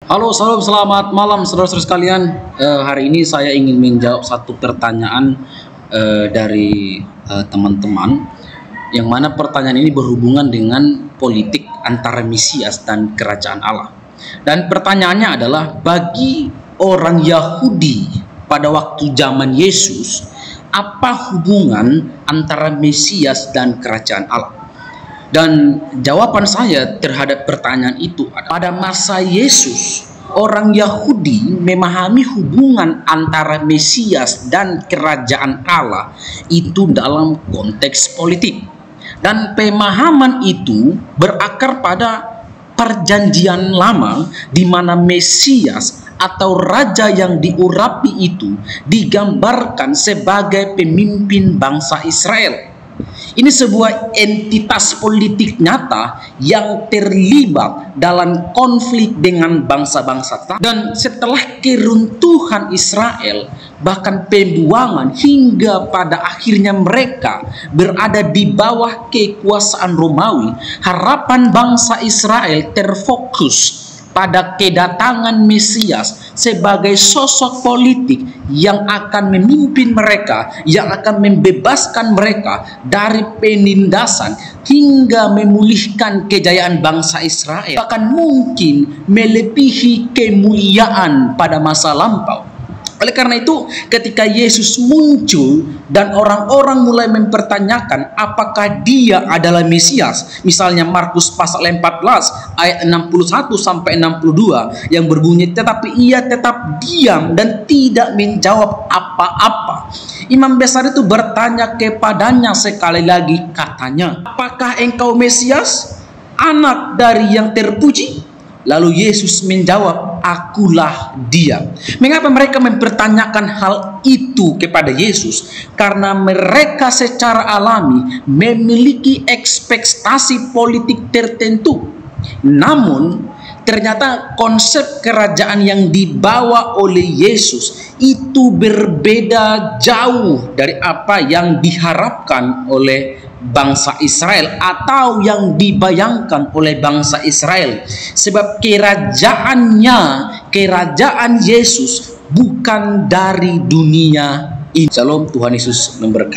Halo, salam selamat malam saudara-saudara sekalian. Hari ini saya ingin menjawab satu pertanyaan dari teman-teman, yang mana pertanyaan ini berhubungan dengan politik antara Mesias dan kerajaan Allah. Dan pertanyaannya adalah, bagi orang Yahudi pada waktu zaman Yesus, apa hubungan antara Mesias dan kerajaan Allah? Dan jawaban saya terhadap pertanyaan itu adalah, pada masa Yesus, orang Yahudi memahami hubungan antara Mesias dan kerajaan Allah itu dalam konteks politik. Dan pemahaman itu berakar pada perjanjian lama, di mana Mesias atau raja yang diurapi itu digambarkan sebagai pemimpin bangsa Israel. Ini sebuah entitas politik nyata yang terlibat dalam konflik dengan bangsa-bangsa. Dan setelah keruntuhan Israel, bahkan pembuangan, hingga pada akhirnya mereka berada di bawah kekuasaan Romawi, harapan bangsa Israel terfokus pada kedatangan Mesias sebagai sosok politik yang akan memimpin mereka, yang akan membebaskan mereka dari penindasan hingga memulihkan kejayaan bangsa Israel, bahkan mungkin melebihi kemuliaan pada masa lampau. Oleh karena itu, ketika Yesus muncul dan orang-orang mulai mempertanyakan apakah dia adalah Mesias, misalnya Markus pasal 14 ayat 61 sampai 62 yang berbunyi, tetapi ia tetap diam dan tidak menjawab apa-apa. Imam besar itu bertanya kepadanya sekali lagi, katanya, apakah engkau Mesias, anak dari yang terpuji? Lalu Yesus menjawab, akulah dia. Mengapa mereka mempertanyakan hal itu kepada Yesus? Karena mereka secara alami memiliki ekspektasi politik tertentu. Namun ternyata konsep kerajaan yang dibawa oleh Yesus itu berbeda jauh dari apa yang diharapkan oleh bangsa Israel atau yang dibayangkan oleh bangsa Israel. Sebab kerajaan Yesus bukan dari dunia ini. Shalom, Tuhan Yesus memberkati.